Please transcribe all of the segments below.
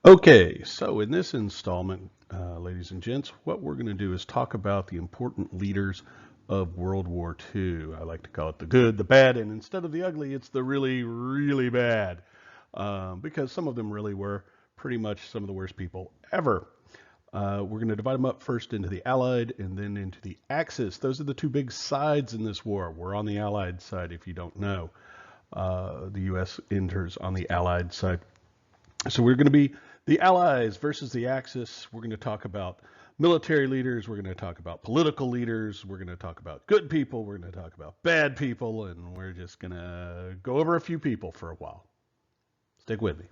Okay, so in this installment, ladies and gents, what we're going to do is talk about the important leaders of World War II. I like to call it the good, the bad, and instead of the ugly, it's the really, really bad, because some of them really were pretty much some of the worst people ever. We're going to divide them up first into the Allied and then into the Axis. Those are the two big sides in this war. We're on the Allied side, if you don't know. The U.S. enters on the Allied side. So we're going to be the Allies versus the Axis. We're going to talk about military leaders. We're going to talk about political leaders. We're going to talk about good people. We're going to talk about bad people. And we're just going to go over a few people for a while. Stick with me.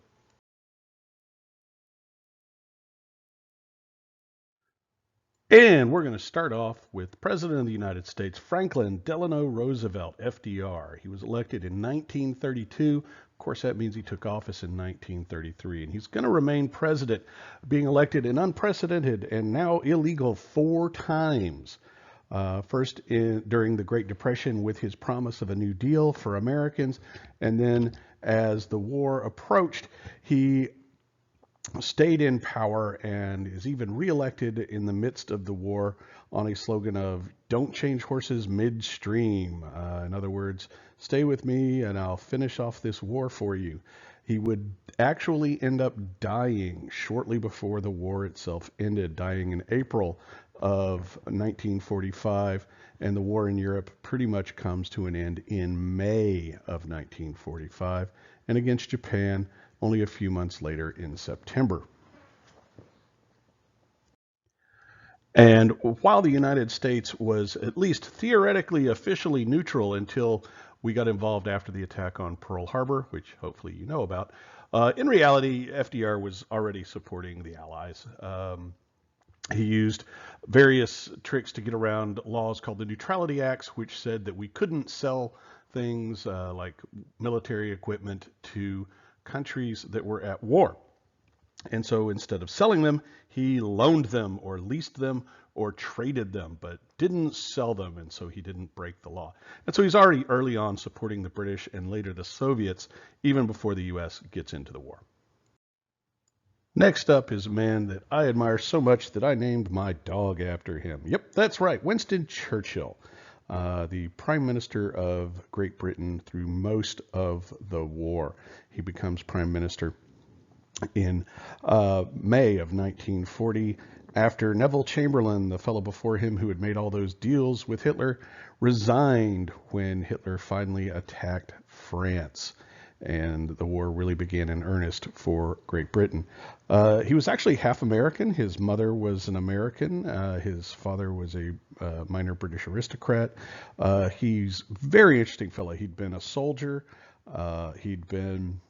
And we're going to start off with President of the United States, Franklin Delano Roosevelt, FDR. He was elected in 1932. Of course, that means he took office in 1933. And he's going to remain president, being elected an unprecedented and now illegal 4 times. First during the Great Depression with his promise of a New Deal for Americans. And then as the war approached, he stayed in power and is even reelected in the midst of the war on a slogan of "Don't change horses midstream." In other words, stay with me and I'll finish off this war for you. He would actually end up dying shortly before the war itself ended, dying in April of 1945, and the war in Europe pretty much comes to an end in May of 1945, and against Japan only a few months later in September. And while the United States was at least theoretically officially neutral until we got involved after the attack on Pearl Harbor, which hopefully you know about, in reality, FDR was already supporting the Allies. He used various tricks to get around laws called the Neutrality Acts, which said that we couldn't sell things like military equipment to countries that were at war. And so instead of selling them, he loaned them or leased them or traded them, but didn't sell them, and so he didn't break the law. And so he's already early on supporting the British and later the Soviets, even before the U.S. gets into the war. Next up is a man that I admire so much that I named my dog after him. Yep, that's right, Winston Churchill, the Prime Minister of Great Britain through most of the war. He becomes Prime Minister in May of 1940 after Neville Chamberlain, the fellow before him who had made all those deals with Hitler, resigned when Hitler finally attacked France. And the war really began in earnest for Great Britain. He was actually half American. His mother was an American. His father was a minor British aristocrat. He's a very interesting fellow. He'd been a soldier. He'd been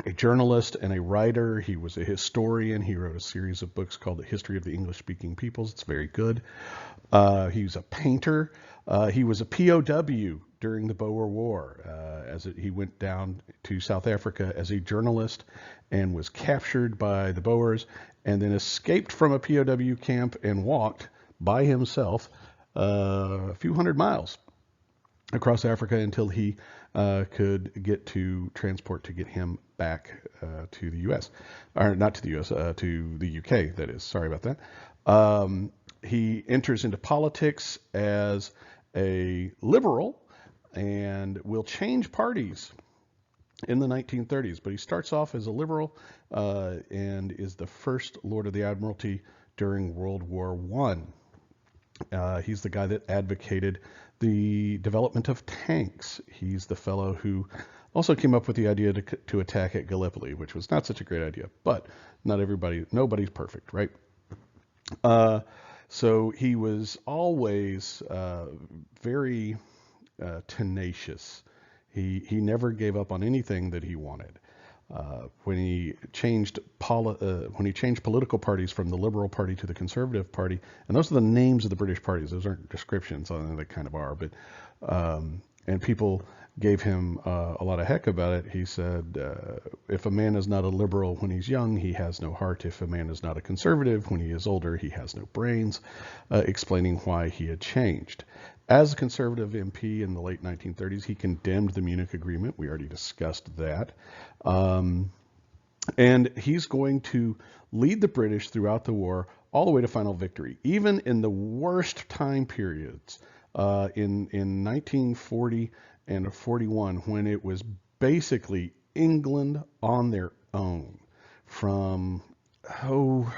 a journalist and a writer. He was a historian. He wrote a series of books called The History of the English-Speaking Peoples. It's very good. He was a painter. He was a POW during the Boer War. He went down to South Africa as a journalist and was captured by the Boers and then escaped from a POW camp and walked by himself a few hundred miles across Africa until he could get to transport to get him back to the U.S. Or not to the U.S., to the U.K., that is. Sorry about that. He enters into politics as a liberal and will change parties in the 1930s. But he starts off as a liberal and is the first Lord of the Admiralty during World War I. He's the guy that advocated the development of tanks. He's the fellow who also came up with the idea to attack at Gallipoli, which was not such a great idea, but nobody's perfect, right? So he was always very tenacious. He never gave up on anything that he wanted. When he changed political parties from the Liberal Party to the Conservative Party, and those are the names of the British parties. Those aren't descriptions, although they kind of are. But and people gave him a lot of heck about it. He said, if a man is not a liberal when he's young, he has no heart. If a man is not a conservative when he is older, he has no brains, explaining why he had changed. As a conservative MP in the late 1930s, he condemned the Munich Agreement. We already discussed that. And he's going to lead the British throughout the war all the way to final victory, even in the worst time periods in 1940 and 41, when it was basically England on their own from, oh,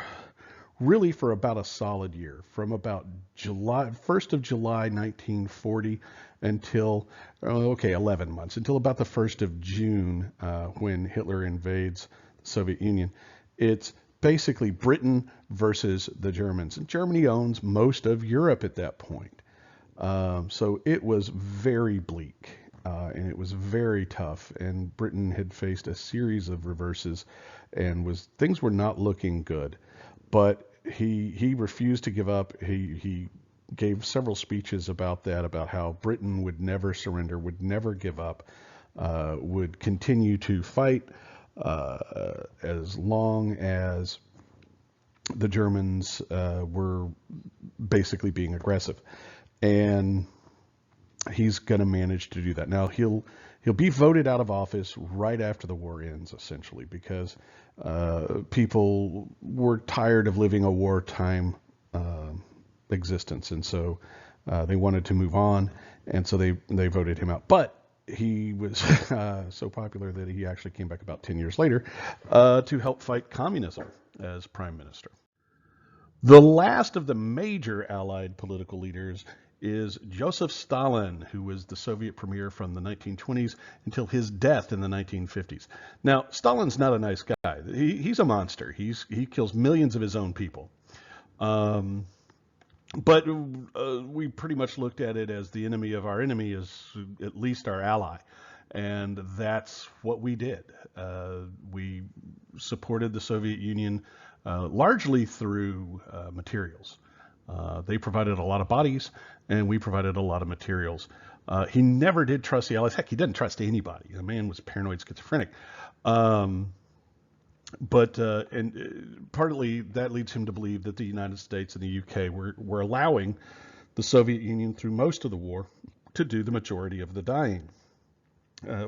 really for about a solid year, from about July, 1st of July 1940 until, okay, 11 months, until about the 1st of June when Hitler invades the Soviet Union. It's basically Britain versus the Germans. And Germany owns most of Europe at that point. So it was very bleak. And it was very tough, and Britain had faced a series of reverses, and things were not looking good. But he refused to give up. He gave several speeches about that, about how Britain would never surrender, would never give up, would continue to fight as long as the Germans were basically being aggressive. And he's going to manage to do that. Now he'll be voted out of office right after the war ends, essentially, because people were tired of living a wartime existence, and so they wanted to move on, and so they voted him out. But he was so popular that he actually came back about 10 years later to help fight communism as prime minister. The last of the major Allied political leaders is Joseph Stalin, who was the Soviet premier from the 1920s until his death in the 1950s. Now, Stalin's not a nice guy. He's a monster. He kills millions of his own people. But we pretty much looked at it as the enemy of our enemy is at least our ally. And that's what we did. We supported the Soviet Union largely through materials. They provided a lot of bodies, and we provided a lot of materials. He never did trust the Allies. Heck, he didn't trust anybody. The man was paranoid schizophrenic. And partly that leads him to believe that the United States and the UK were allowing the Soviet Union through most of the war to do the majority of the dying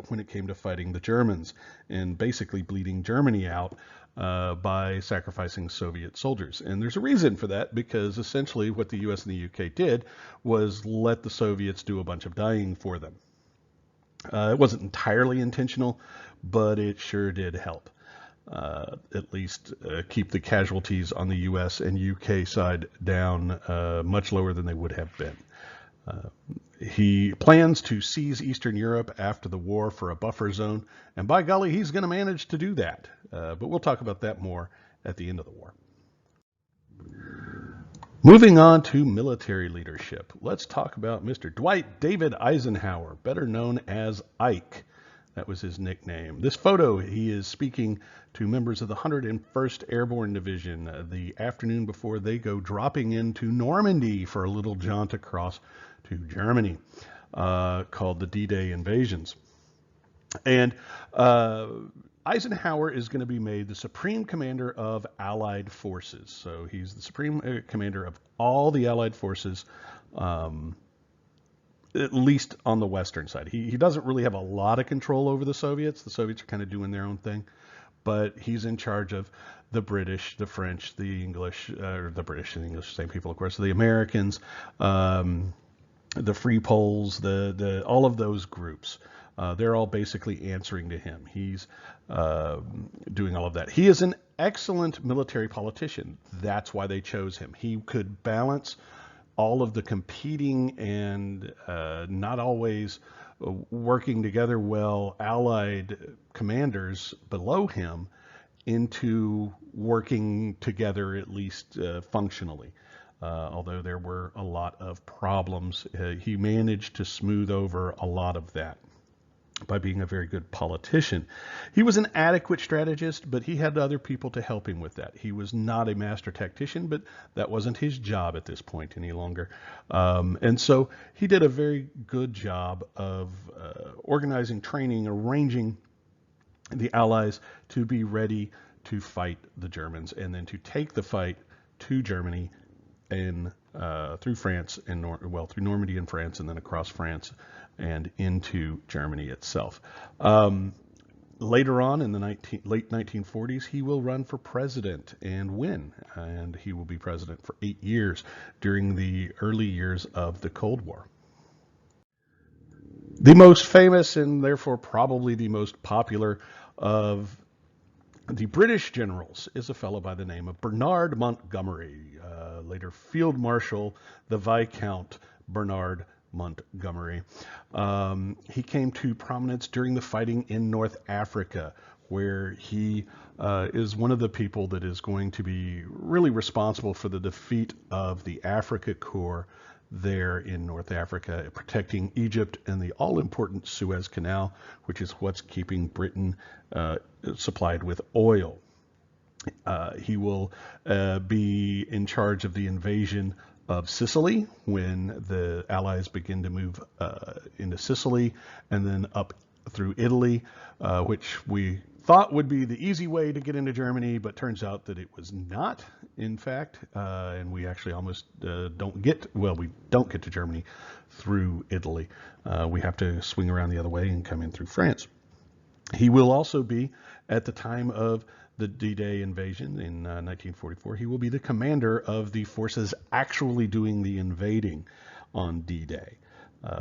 when it came to fighting the Germans and basically bleeding Germany out by sacrificing Soviet soldiers. And there's a reason for that, because essentially what the US and the UK did was let the Soviets do a bunch of dying for them. It wasn't entirely intentional, but it sure did help. At least keep the casualties on the US and UK side down much lower than they would have been. He plans to seize Eastern Europe after the war for a buffer zone, and by golly, he's going to manage to do that. But we'll talk about that more at the end of the war. Moving on to military leadership, let's talk about Mr. Dwight David Eisenhower, better known as Ike. That was his nickname. This photo, he is speaking to members of the 101st Airborne Division the afternoon before they go dropping into Normandy for a little jaunt across to Germany, called the D-Day invasions. And Eisenhower is going to be made the Supreme Commander of Allied Forces. So he's the Supreme Commander of all the Allied forces, at least on the Western side. He doesn't really have a lot of control over the Soviets. The Soviets are kind of doing their own thing. But he's in charge of the British, the French, the English, or the British and English, same people, of course, the Americans, the Free Poles, all of those groups. They're all basically answering to him. He's doing all of that. He is an excellent military politician. That's why they chose him. He could balance all of the competing and not always working together well Allied commanders below him into working together, at least functionally. Although there were a lot of problems, he managed to smooth over a lot of that by being a very good politician. He was an adequate strategist, but he had other people to help him with that. He was not a master tactician, but that wasn't his job at this point any longer. And so he did a very good job of organizing, training, arranging the Allies to be ready to fight the Germans and then to take the fight to Germany and through France and through Normandy and France, and then across France and into Germany itself. Later on in the late 1940s, he will run for president and win, and he will be president for 8 years during the early years of the Cold War. The most famous and therefore probably the most popular of the British generals is a fellow by the name of Bernard Montgomery, later Field Marshal, the Viscount Bernard Montgomery. He came to prominence during the fighting in North Africa, where he is one of the people that is going to be really responsible for the defeat of the Afrika Korps there in North Africa, protecting Egypt and the all-important Suez Canal, which is what's keeping Britain supplied with oil. He will be in charge of the invasion of Sicily when the Allies begin to move into Sicily and then up through Italy, which we thought would be the easy way to get into Germany, but turns out that it was not, in fact, and we actually almost don't get to Germany through Italy. We have to swing around the other way and come in through France. He will also be, at the time of the D-Day invasion in 1944, he will be the commander of the forces actually doing the invading on D-Day.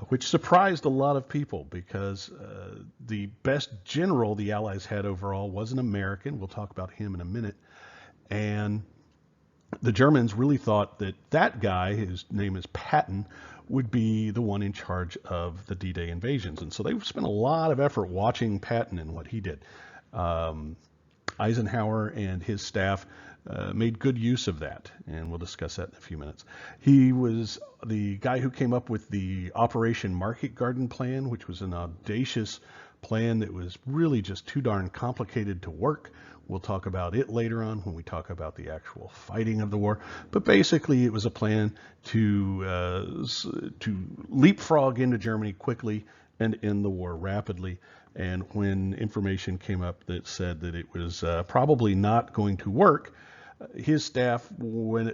Which surprised a lot of people because the best general the Allies had overall was an American. We'll talk about him in a minute. And the Germans really thought that that guy, his name is Patton, would be the one in charge of the D-Day invasions. And so they spent a lot of effort watching Patton and what he did. Eisenhower and his staff made good use of that, and we'll discuss that in a few minutes. He was the guy who came up with the Operation Market Garden Plan, which was an audacious plan that was really just too darn complicated to work. We'll talk about it later on when we talk about the actual fighting of the war. But basically, it was a plan to leapfrog into Germany quickly and end the war rapidly. And when information came up that said that it was probably not going to work, his staff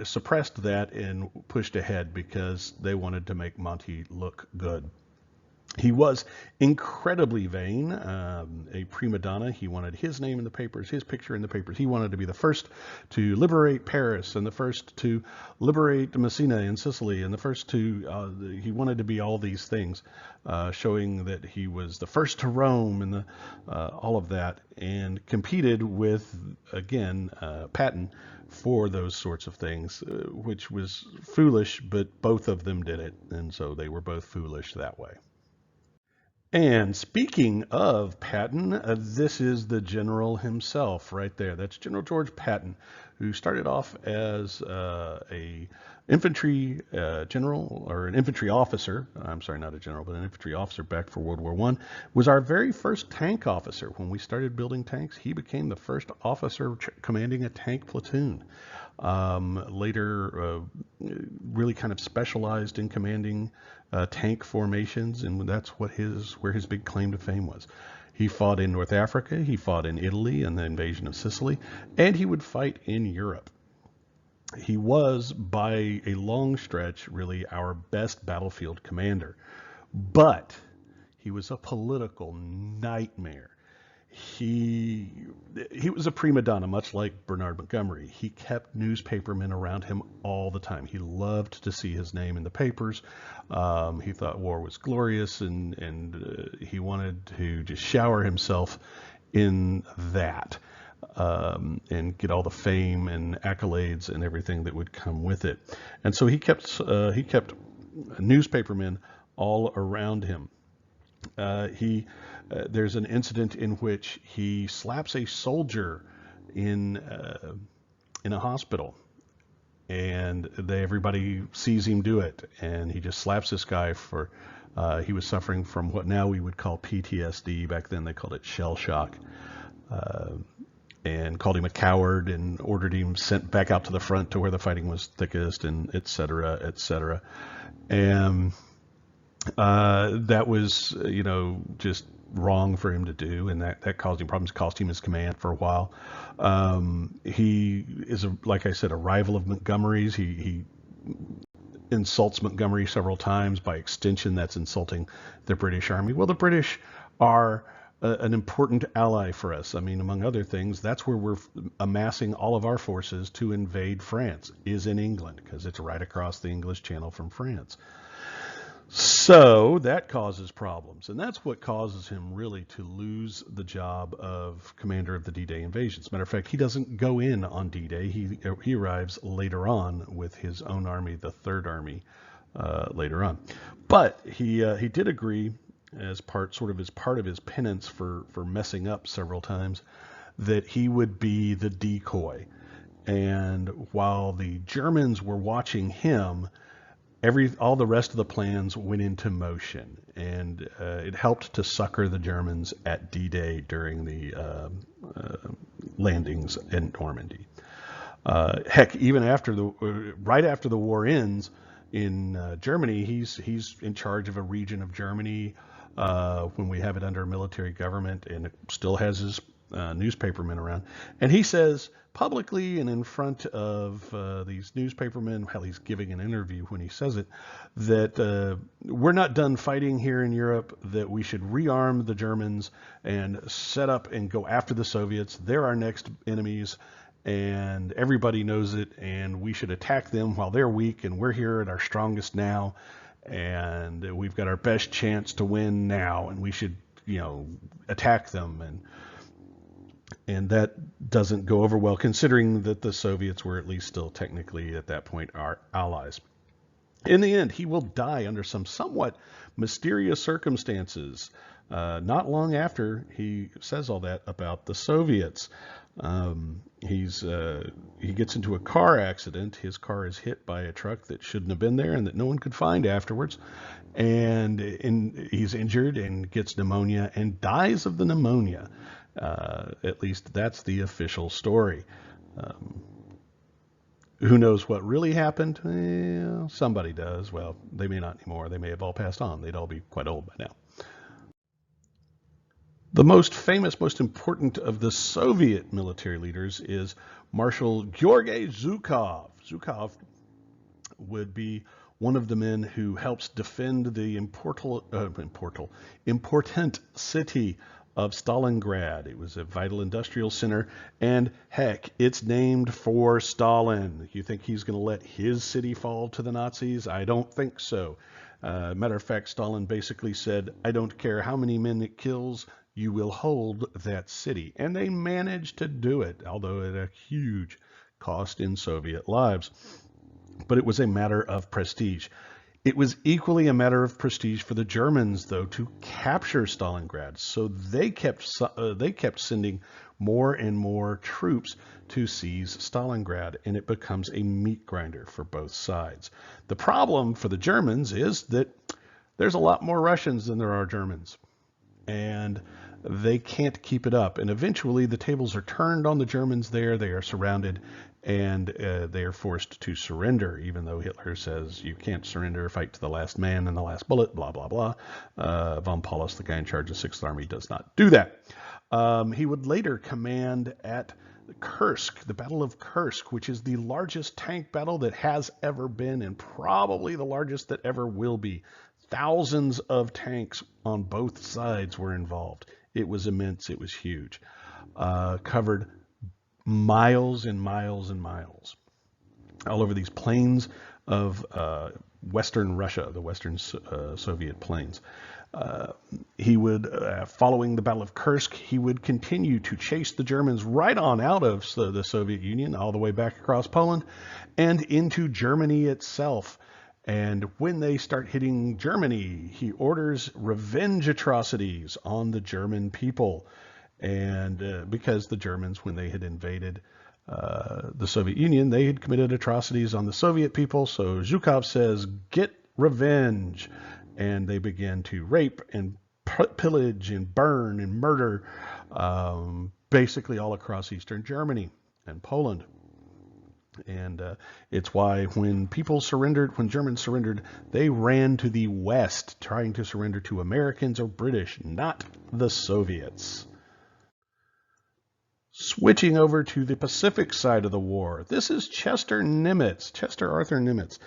suppressed that and pushed ahead because they wanted to make Monty look good. He was incredibly vain, a prima donna. He wanted his name in the papers, his picture in the papers. He wanted to be the first to liberate Paris and the first to liberate Messina in Sicily and the first to, he wanted to be all these things, showing that he was the first to Rome and all of that, and competed with, again, Patton for those sorts of things, which was foolish, but both of them did it, and so they were both foolish that way. And speaking of Patton, this is the general himself right there. That's General George Patton, who started off as a infantry general, or an infantry officer. I'm sorry, not a general, but an infantry officer back for World War I. Was our very first tank officer. When we started building tanks, he became the first officer commanding a tank platoon. Later, really kind of specialized in commanding tank formations, and that's where his big claim to fame was. He fought in North Africa, he fought in Italy and the invasion of Sicily, and he would fight in Europe. He was, by a long stretch, really our best battlefield commander. But he was a political nightmare. He was a prima donna, much like Bernard Montgomery. He kept newspapermen around him all the time. He loved to see his name in the papers. He thought war was glorious, and he wanted to just shower himself in that and get all the fame and accolades and everything that would come with it. And so he kept newspapermen all around him. There's an incident in which he slaps a soldier in a hospital, and everybody sees him do it, and he just slaps this guy for he was suffering from what now we would call PTSD. Back then they called it shell shock, and called him a coward and ordered him sent back out to the front to where the fighting was thickest, and et cetera, et cetera. And that was, just wrong for him to do, and that caused him problems, cost him his command for a while. He is, like I said, a rival of Montgomery's. He insults Montgomery several times. By extension, that's insulting the British Army. Well, the British are an important ally for us. I mean, among other things, that's where we're amassing all of our forces to invade France, is in England, because it's right across the English Channel from France. So that causes problems, and that's what causes him really to lose the job of commander of the D-Day invasion. As a matter of fact, he doesn't go in on D-Day. He arrives later on with his own army, the Third Army, later on. But he did agree, as part of his penance for messing up several times, that he would be the decoy. And while the Germans were watching him, all the rest of the plans went into motion, and it helped to sucker the Germans at D-Day during the landings in Normandy. Heck, even right after the war ends in Germany, he's in charge of a region of Germany when we have it under a military government, and it still has his newspapermen around, and he says publicly and in front of these newspapermen, while he's giving an interview when he says it, that we're not done fighting here in Europe, that we should rearm the Germans and set up and go after the Soviets. They're our next enemies, and everybody knows it, and we should attack them while they're weak, and we're here at our strongest now, and we've got our best chance to win now, and we should, attack them. And that doesn't go over well, considering that the Soviets were at least still technically at that point our allies. In the end, he will die under some somewhat mysterious circumstances, not long after he says all that about the Soviets. He gets into a car accident. His car is hit by a truck that shouldn't have been there and that no one could find afterwards. And he's injured and gets pneumonia and dies of the pneumonia. At least that's the official story. Who knows what really happened? Well, somebody does. Well, they may not anymore. They may have all passed on. They'd all be quite old by now. The most famous, most important of the Soviet military leaders is Marshal Georgy Zhukov. Zhukov would be one of the men who helps defend the important city of Stalingrad. It was a vital industrial center, and heck, it's named for Stalin. You think he's going to let his city fall to the Nazis? I don't think so. Matter of fact, Stalin basically said, I don't care how many men it kills, you will hold that city. And they managed to do it, although at a huge cost in Soviet lives. But it was a matter of prestige. It was equally a matter of prestige for the Germans, though, to capture Stalingrad. So they kept sending more and more troops to seize Stalingrad, and it becomes a meat grinder for both sides. The problem for the Germans is that there's a lot more Russians than there are Germans, and they can't keep it up. And eventually the tables are turned on the Germans there. They are surrounded, and they are forced to surrender, even though Hitler says you can't surrender, fight to the last man and the last bullet, blah, blah, blah. Von Paulus, the guy in charge of 6th Army, does not do that. He would later command at Kursk, the Battle of Kursk, which is the largest tank battle that has ever been, and probably the largest that ever will be. Thousands of tanks on both sides were involved. It was immense. It was huge. Covered miles and miles and miles all over these plains of Western Russia, the Western Soviet plains. He would, following the Battle of Kursk, he would continue to chase the Germans right on out of the Soviet Union, all the way back across Poland and into Germany itself. And when they start hitting Germany, he orders revenge atrocities on the German people. And because the Germans, when they had invaded the Soviet Union, they had committed atrocities on the Soviet people. So Zhukov says, get revenge. And they began to rape and pillage and burn and murder basically all across Eastern Germany and Poland. And it's why when Germans surrendered, they ran to the West, trying to surrender to Americans or British, not the Soviets. Switching over to the Pacific side of the war, this is Chester Nimitz, Chester Arthur Nimitz.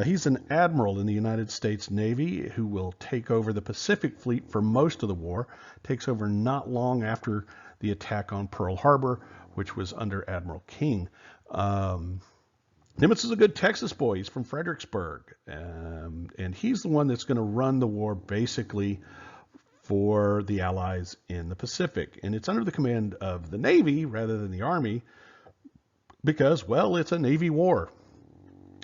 He's an admiral in the United States Navy who will take over the Pacific Fleet for most of the war. Takes over not long after the attack on Pearl Harbor, which was under Admiral King. Nimitz is a good Texas boy. He's from Fredericksburg, and he's the one that's going to run the war basically for the Allies in the Pacific. And it's under the command of the Navy rather than the Army because, well, it's a Navy war.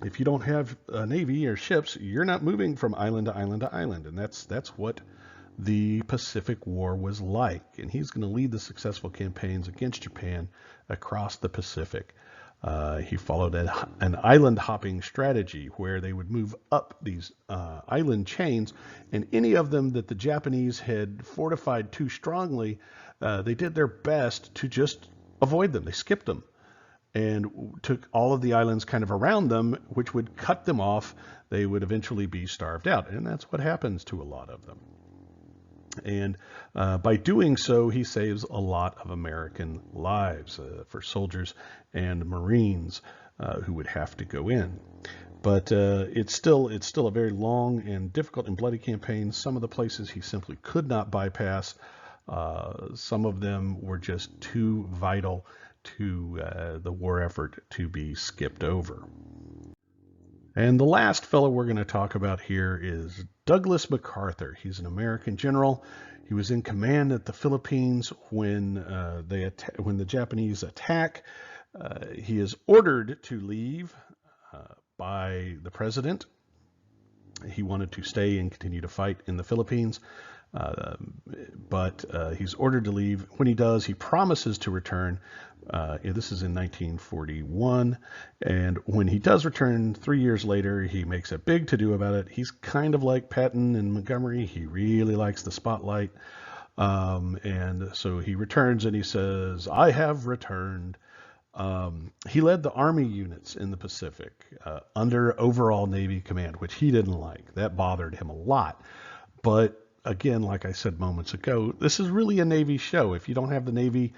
If you don't have a Navy or ships, you're not moving from island to island to island. And that's what the Pacific War was like. And he's going to lead the successful campaigns against Japan across the Pacific. He followed an island hopping strategy where they would move up these island chains, and any of them that the Japanese had fortified too strongly, they did their best to just avoid them. They skipped them and took all of the islands kind of around them, which would cut them off. They would eventually be starved out, and that's what happens to a lot of them. And by doing so, he saves a lot of American lives for soldiers and Marines who would have to go in. But it's still a very long and difficult and bloody campaign. Some of the places he simply could not bypass. Some of them were just too vital to the war effort to be skipped over. And the last fellow we're going to talk about here is Douglas MacArthur. He's an American general. He was in command at the Philippines when the Japanese attack. He is ordered to leave by the president. He wanted to stay and continue to fight in the Philippines, but he's ordered to leave. When he does, he promises to return. This is in 1941, and when he does return 3 years later, he makes a big to-do about it. He's kind of like Patton and Montgomery. He really likes the spotlight, and so he returns and he says, "I have returned." He led the Army units in the Pacific under overall Navy command, which he didn't like. That bothered him a lot. But again, like I said moments ago, this is really a Navy show. If you don't have the Navy,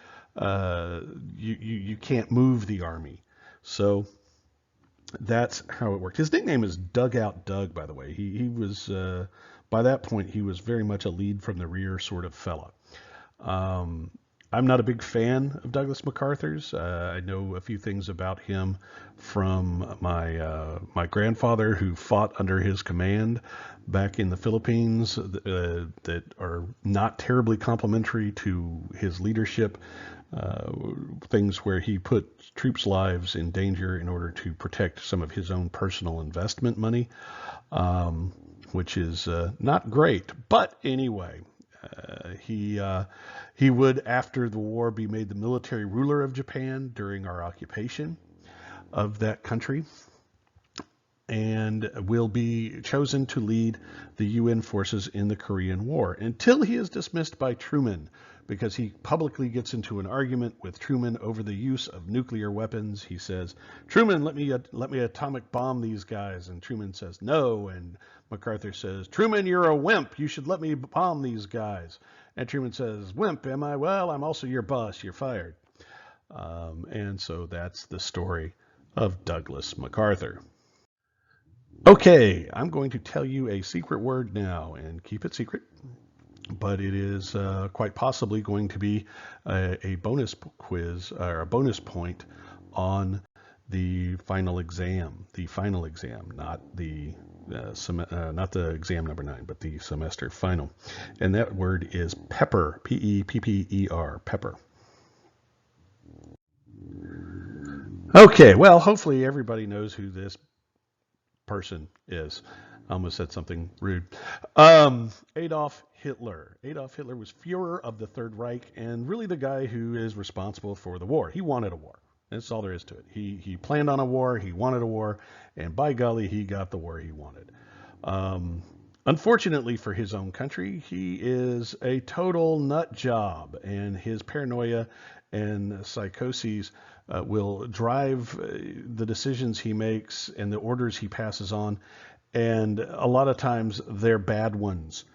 you can't move the Army. So that's how it worked. His nickname is Dugout Doug, by the way. He was, by that point, he was very much a lead from the rear sort of fella. I'm not a big fan of Douglas MacArthur's. I know a few things about him from my grandfather who fought under his command back in the Philippines that are not terribly complimentary to his leadership. Things where he put troops' lives in danger in order to protect some of his own personal investment money, which is not great. But anyway, he would, after the war, be made the military ruler of Japan during our occupation of that country, and will be chosen to lead the UN forces in the Korean War until he is dismissed by Truman, because he publicly gets into an argument with Truman over the use of nuclear weapons. He says, "Truman, let me atomic bomb these guys." And Truman says, "No." And MacArthur says, "Truman, you're a wimp. You should let me bomb these guys." And Truman says, "Wimp, am I? Well, I'm also your boss. You're fired." And so that's the story of Douglas MacArthur. Okay, I'm going to tell you a secret word now, and keep it secret. But it is quite possibly going to be a bonus quiz or a bonus point on the final exam. The final exam, not the exam number 9, but the semester final. And that word is pepper. P-E-P-P-E-R. Pepper. Okay, well, hopefully everybody knows who this person is. I almost said something rude. Adolf Hitler. Adolf Hitler was Führer of the Third Reich and really the guy who is responsible for the war. He wanted a war. That's all there is to it. He planned on a war, he wanted a war, and by golly, he got the war he wanted. Unfortunately for his own country, he is a total nut job, and his paranoia and psychoses will drive the decisions he makes and the orders he passes on, and a lot of times they're bad ones.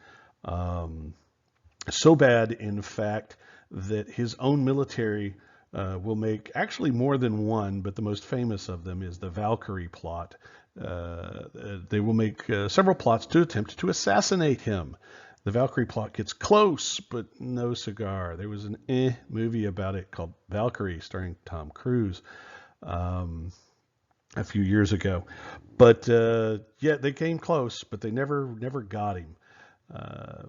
So bad, in fact, that his own military will make actually more than one, but the most famous of them is the Valkyrie plot. They will make several plots to attempt to assassinate him. The Valkyrie plot gets close, but no cigar. There was an movie about it called Valkyrie, starring Tom Cruise, a few years ago. But yeah, they came close, but they never got him. Uh,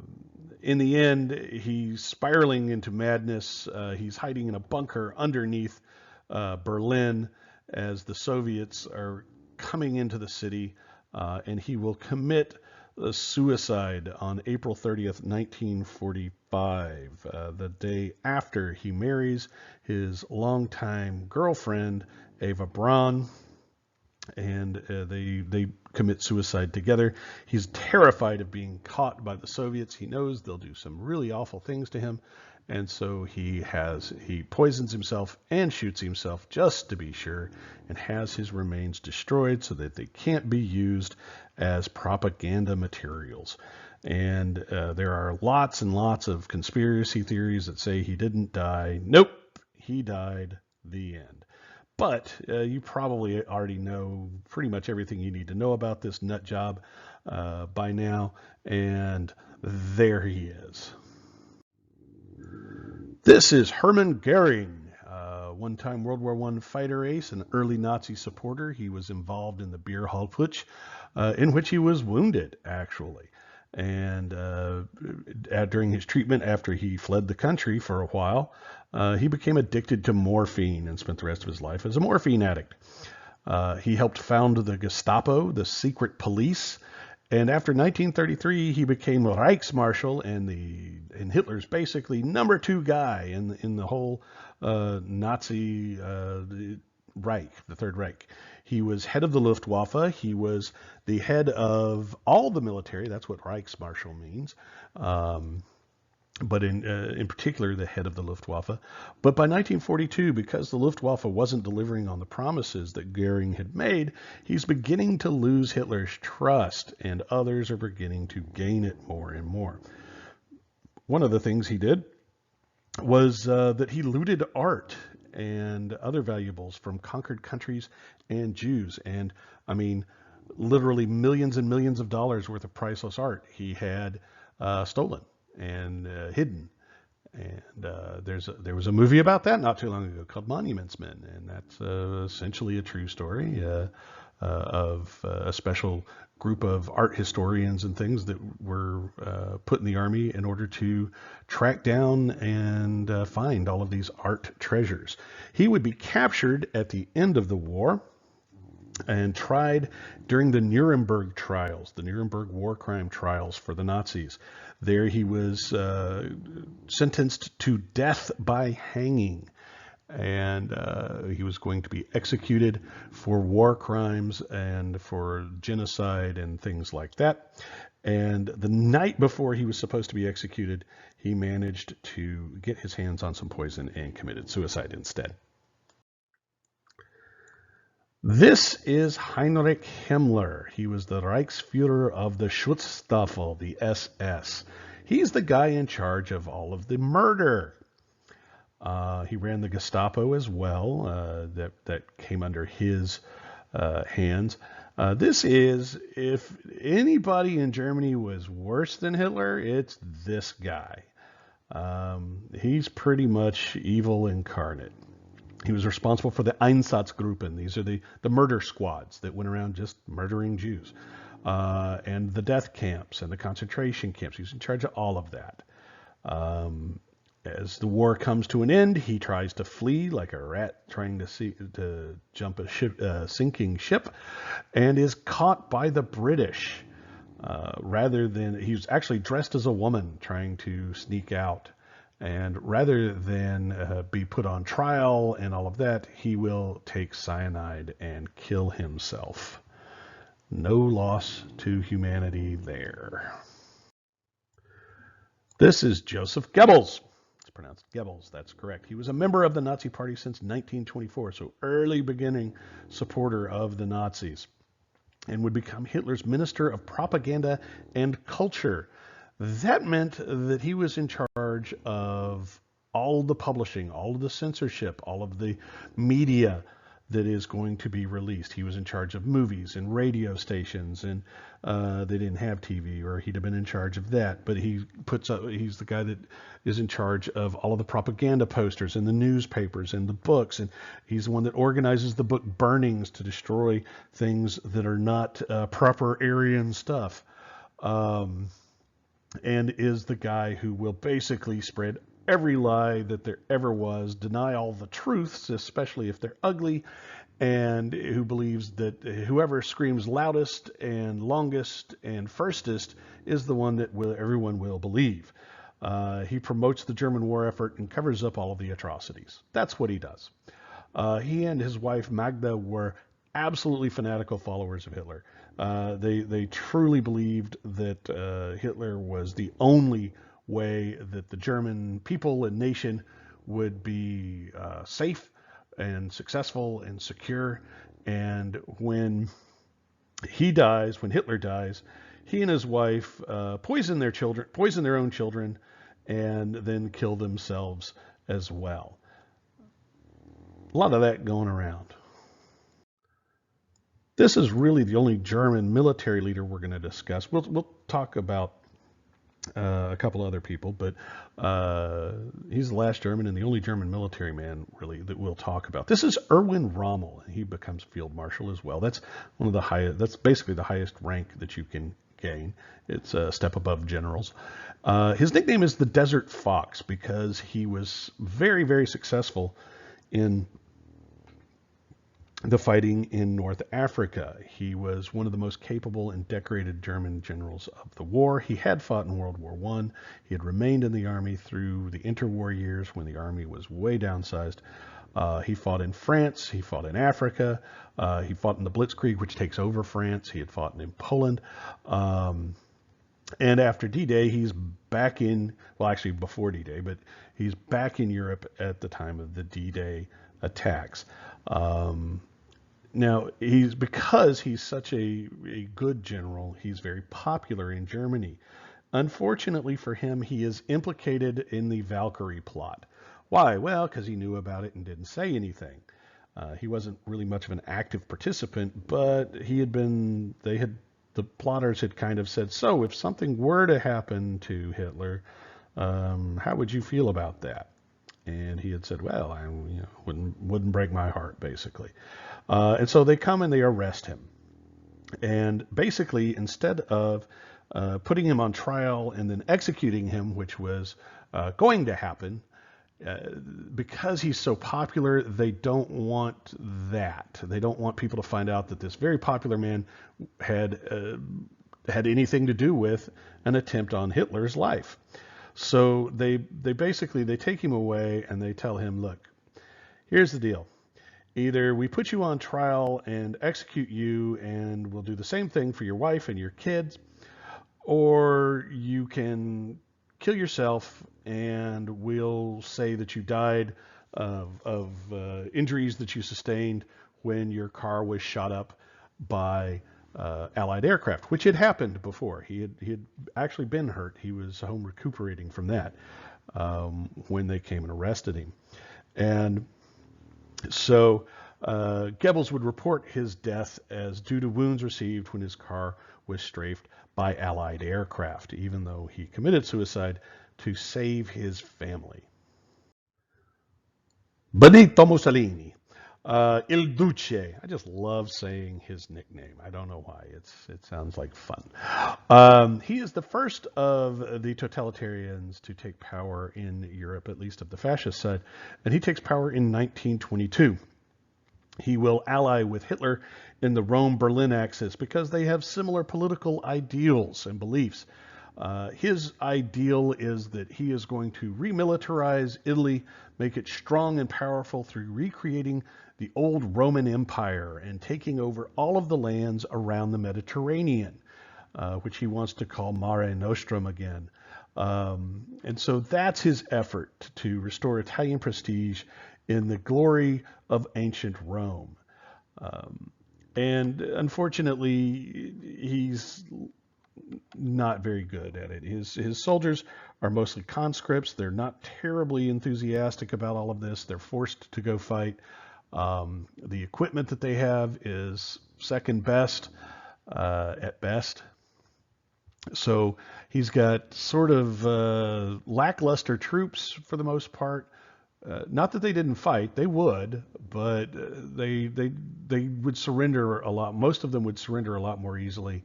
in the end, he's spiraling into madness. He's hiding in a bunker underneath Berlin as the Soviets are coming into the city, and he will commit suicide on April 30th, 1945, the day after he marries his longtime girlfriend, Eva Braun, and they commit suicide together. He's terrified of being caught by the Soviets. He knows they'll do some really awful things to him, and so he poisons himself and shoots himself just to be sure, and has his remains destroyed so that they can't be used as propaganda materials. And there are lots and lots of conspiracy theories that say he didn't die. Nope, he died. The end. But you probably already know pretty much everything you need to know about this nut job by now. And there he is. This is Hermann Goering, one-time World War I fighter ace, an early Nazi supporter. He was involved in the beer hall putsch, in which he was wounded, actually. And during his treatment after he fled the country for a while, he became addicted to morphine and spent the rest of his life as a morphine addict. He helped found the Gestapo, the secret police, and after 1933, he became Reichsmarshal and Hitler's basically number 2 guy in the whole Nazi Reich, the Third Reich. He was head of the Luftwaffe. He was the head of all the military. That's what Reichsmarschall means. But in particular, the head of the Luftwaffe. But by 1942, because the Luftwaffe wasn't delivering on the promises that Goering had made, he's beginning to lose Hitler's trust, and others are beginning to gain it more and more. One of the things he did was that he looted art and other valuables from conquered countries and Jews. And I mean, literally millions and millions of dollars worth of priceless art he had stolen and hidden. And there was a movie about that not too long ago called Monuments Men, and that's essentially a true story of a special group of art historians and things that were put in the army in order to track down and find all of these art treasures. He would be captured at the end of the war and tried during the Nuremberg trials, the Nuremberg war crime trials for the Nazis. There he was sentenced to death by hanging, and he was going to be executed for war crimes and for genocide and things like that. And the night before he was supposed to be executed, he managed to get his hands on some poison and committed suicide instead. This is Heinrich Himmler. He was the Reichsführer of the Schutzstaffel, the SS. He's the guy in charge of all of the murder. He ran the Gestapo as well. That came under his hands. This is, if anybody in Germany was worse than Hitler, it's this guy. He's pretty much evil incarnate. He was responsible for the Einsatzgruppen. These are the murder squads that went around just murdering Jews. And the death camps and the concentration camps. He was in charge of all of that. As the war comes to an end, he tries to flee like a rat trying to jump a sinking ship, and is caught by the British. He was actually dressed as a woman trying to sneak out. And rather than be put on trial and all of that, he will take cyanide and kill himself. No loss to humanity there. This is Joseph Goebbels. It's pronounced Goebbels, that's correct. He was a member of the Nazi Party since 1924, so early beginning supporter of the Nazis, and would become Hitler's Minister of Propaganda and Culture. That meant that he was in charge of all the publishing, all of the censorship, all of the media that is going to be released. He was in charge of movies and radio stations, and they didn't have TV, or he'd have been in charge of that. But he's the guy that is in charge of all of the propaganda posters and the newspapers and the books, and he's the one that organizes the book burnings to destroy things that are not proper Aryan stuff. Um, and is the guy who will basically spread every lie that there ever was, deny all the truths, especially if they're ugly, and who believes that whoever screams loudest and longest and firstest is the one that everyone will believe. He promotes the German war effort and covers up all of the atrocities. That's what he does. He and his wife Magda were absolutely fanatical followers of Hitler. They truly believed that Hitler was the only way that the German people and nation would be safe and successful and secure. And when Hitler dies, he and his wife poison their own children, and then kill themselves as well. A lot of that going around. This is really the only German military leader we're going to discuss. We'll talk about a couple other people, but he's the last German and the only German military man really that we'll talk about. This is Erwin Rommel. He becomes field marshal as well. That's one of the highest. That's basically the highest rank that you can gain. It's a step above generals. His nickname is the Desert Fox because he was very, very successful in the fighting in North Africa. He was one of the most capable and decorated German generals of the war. He had fought in World War I. He had remained in the army through the interwar years when the army was way downsized. He fought in France. He fought in Africa. He fought in the Blitzkrieg, which takes over France. He had fought in Poland. And after D-Day, he's back in, well, actually before D-Day, but he's back in Europe at the time of the D-Day attacks. Now, because he's such a good general, he's very popular in Germany. Unfortunately for him, he is implicated in the Valkyrie plot. Why? Well, because he knew about it and didn't say anything. He wasn't really much of an active participant, but the plotters had kind of said, so if something were to happen to Hitler, how would you feel about that? And he had said, well, I wouldn't break my heart, basically. And so they come and they arrest him. And basically, instead of putting him on trial and then executing him, which was going to happen, because he's so popular, they don't want that. They don't want people to find out that this very popular man had anything to do with an attempt on Hitler's life. So they take him away and they tell him, look, here's the deal. Either we put you on trial and execute you and we'll do the same thing for your wife and your kids, or you can kill yourself and we'll say that you died of injuries that you sustained when your car was shot up by Allied aircraft, which had happened before. He had actually been hurt. He was home recuperating from that when they came and arrested him. And so Goebbels would report his death as due to wounds received when his car was strafed by Allied aircraft, even though he committed suicide to save his family. Benito Mussolini. Il Duce. I just love saying his nickname. I don't know why. It sounds like fun. He is the first of the totalitarians to take power in Europe, at least of the fascist side, and he takes power in 1922. He will ally with Hitler in the Rome-Berlin axis because they have similar political ideals and beliefs. His ideal is that he is going to remilitarize Italy, make it strong and powerful through recreating the old Roman Empire and taking over all of the lands around the Mediterranean, which he wants to call Mare Nostrum again. And so that's his effort to restore Italian prestige in the glory of ancient Rome. And unfortunately, he's not very good at it. His soldiers are mostly conscripts. They're not terribly enthusiastic about all of this. They're forced to go fight. The equipment that they have is second best at best. So he's got sort of lackluster troops for the most part. Not that they didn't fight, they would, but they would surrender a lot. Most of them would surrender a lot more easily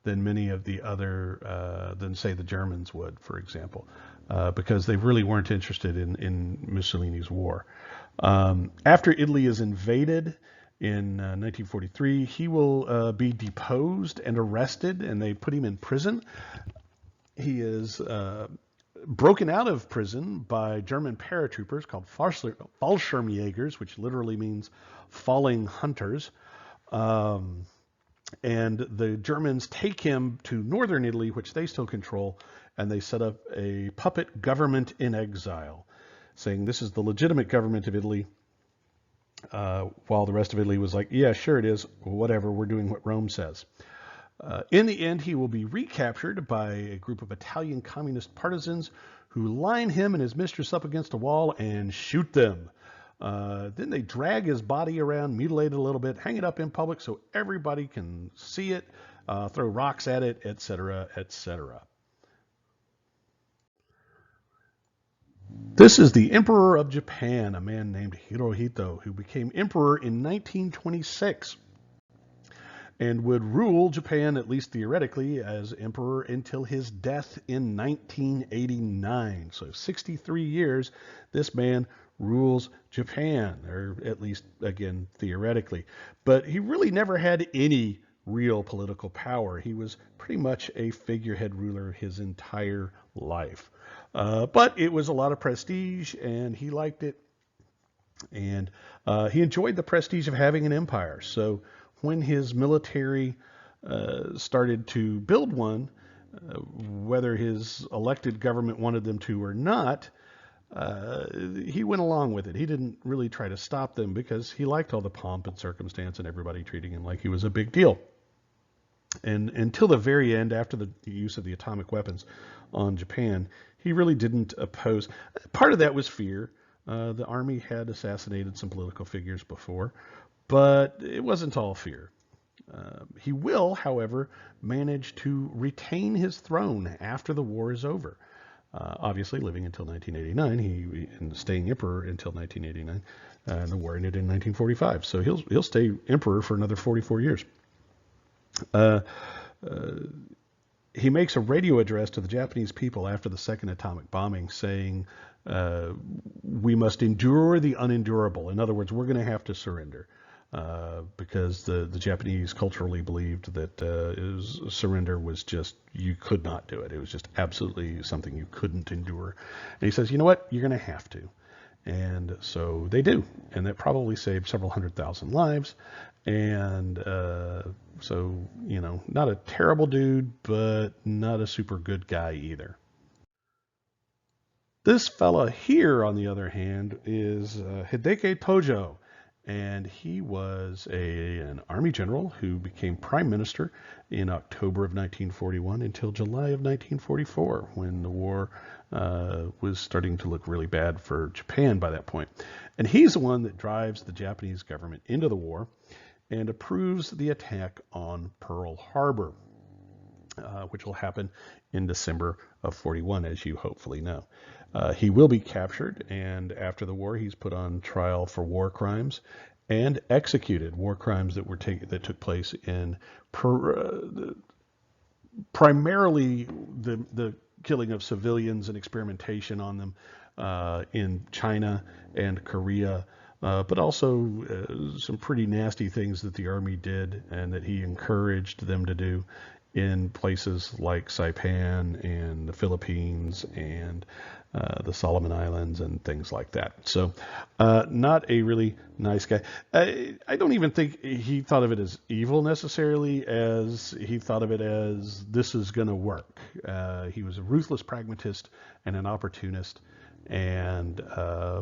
than many of the other than say the Germans would, for example, because they really weren't interested in Mussolini's war. After Italy is invaded in 1943, he will be deposed and arrested, and they put him in prison. He is broken out of prison by German paratroopers called Fallschirmjägers, which literally means falling hunters. And the Germans take him to northern Italy, which they still control, and they set up a puppet government in exile, saying this is the legitimate government of Italy, while the rest of Italy was like, yeah, sure it is, whatever, we're doing what Rome says. In the end, he will be recaptured by a group of Italian communist partisans who line him and his mistress up against a wall and shoot them. Then they drag his body around, mutilate it a little bit, hang it up in public so everybody can see it, throw rocks at it, etc., etc. This is the Emperor of Japan, a man named Hirohito, who became emperor in 1926 and would rule Japan, at least theoretically, as emperor until his death in 1989. So 63 years, this man rules Japan, or at least, again, theoretically. But he really never had any real political power. He was pretty much a figurehead ruler his entire life. But it was a lot of prestige, and he liked it. And he enjoyed the prestige of having an empire. So when his military started to build one, whether his elected government wanted them to or not, he went along with it. He didn't really try to stop them because he liked all the pomp and circumstance and everybody treating him like he was a big deal. And until the very end, after the use of the atomic weapons on Japan, he really didn't oppose. Part of that was fear. The army had assassinated some political figures before, but it wasn't all fear. He will, however, manage to retain his throne after the war is over. Obviously, living until 1989, and staying emperor until 1989, and the war ended in 1945. So he'll stay emperor for another 44 years. He makes a radio address to the Japanese people after the second atomic bombing, saying, "We must endure the unendurable." In other words, we're going to have to surrender. Because the Japanese culturally believed that surrender was just, you could not do it. It was just absolutely something you couldn't endure. And he says, you know what, you're going to have to. And so they do. And that probably saved several 100,000 lives. And so, not a terrible dude, but not a super good guy either. This fella here, on the other hand, is Hideki Tojo. And he was an army general who became prime minister in October of 1941 until July of 1944, when the war was starting to look really bad for Japan by that point. And he's the one that drives the Japanese government into the war and approves the attack on Pearl Harbor, which will happen in December of 41, as you hopefully know. He will be captured, and after the war, he's put on trial for war crimes and executed. War crimes that took place in primarily the killing of civilians and experimentation on them in China and Korea, but also some pretty nasty things that the Army did and that he encouraged them to do in places like Saipan and the Philippines and the Solomon Islands and things like that. So not a really nice guy. I don't even think he thought of it as evil necessarily, as he thought of it as, this is going to work. He was a ruthless pragmatist and an opportunist, and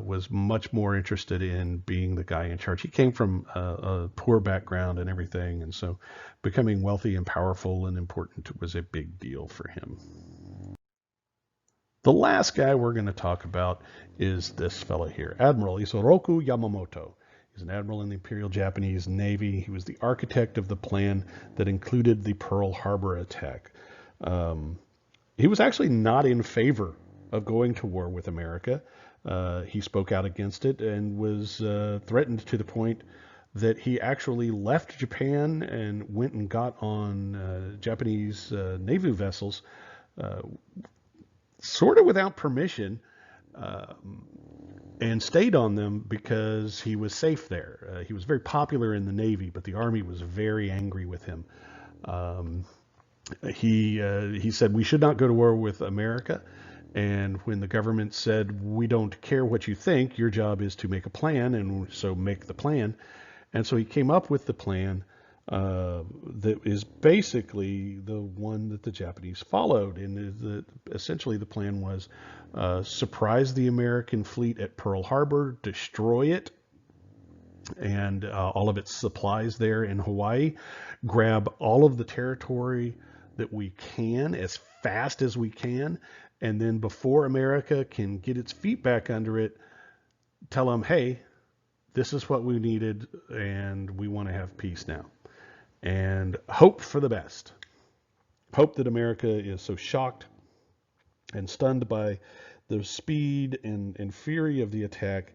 was much more interested in being the guy in charge. He came from a poor background and everything, and so becoming wealthy and powerful and important was a big deal for him. The last guy we're going to talk about is this fellow here, Admiral Isoroku Yamamoto. He's an admiral in the Imperial Japanese Navy. He was the architect of the plan that included the Pearl Harbor attack. He was actually not in favor of going to war with America. He spoke out against it and was threatened to the point that he actually left Japan and went and got on Japanese Navy vessels, sort of without permission, and stayed on them because he was safe there. He was very popular in the Navy, but the Army was very angry with him. He said we should not go to war with America, and when the government said we don't care what you think, your job is to make a plan, and so make the plan. And so he came up with the plan that is basically the one that the Japanese followed. And essentially the plan was surprise the American fleet at Pearl Harbor, destroy it, and all of its supplies there in Hawaii, grab all of the territory that we can as fast as we can, and then before America can get its feet back under it, tell them, hey, this is what we needed, and we want to have peace now. And hope for the best. Hope that America is so shocked and stunned by the speed and fury of the attack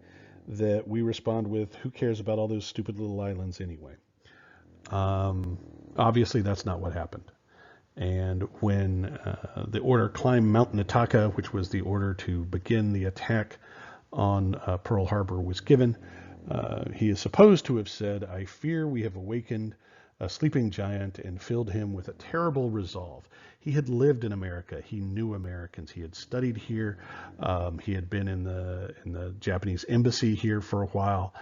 that we respond with, who cares about all those stupid little islands anyway? Obviously, that's not what happened. And when the order climb Mount Nataka, which was the order to begin the attack on Pearl Harbor, was given, he is supposed to have said, I fear we have awakened a sleeping giant and filled him with a terrible resolve. He had lived in America. He knew Americans. He had studied here. He had been in the Japanese embassy here for a while.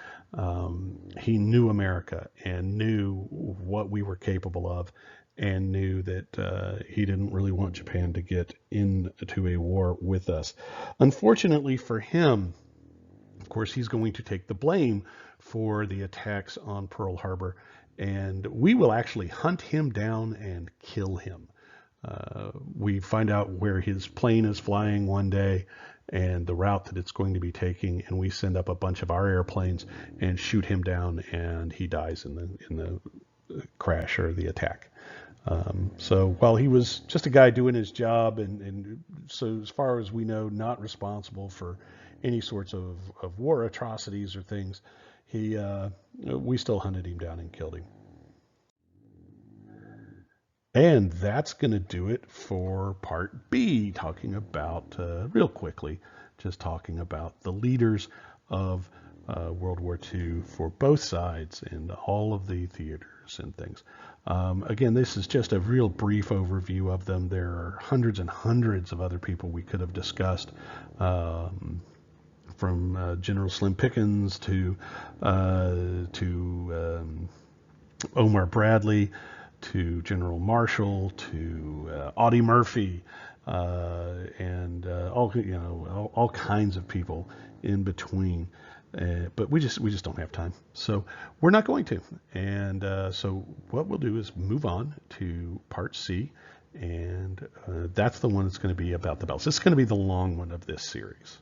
He knew America and knew what we were capable of, and knew that he didn't really want Japan to get into a war with us. Unfortunately for him, of course, he's going to take the blame for the attacks on Pearl Harbor, and we will actually hunt him down and kill him. We find out where his plane is flying one day and the route that it's going to be taking, and we send up a bunch of our airplanes and shoot him down, and he dies in the crash or the attack. So while he was just a guy doing his job, and so as far as we know, not responsible for any sorts of war atrocities or things, we still hunted him down and killed him. And that's going to do it for part B, talking about, real quickly, just talking about the leaders of World War II for both sides and all of the theaters and things. Again, this is just a real brief overview of them. There are hundreds and hundreds of other people we could have discussed, from General Slim Pickens to Omar Bradley, to General Marshall, to Audie Murphy, and all kinds of people in between. But we just don't have time, so we're not going to. And so what we'll do is move on to part C, and that's the one that's going to be about the bells. This is going to be the long one of this series.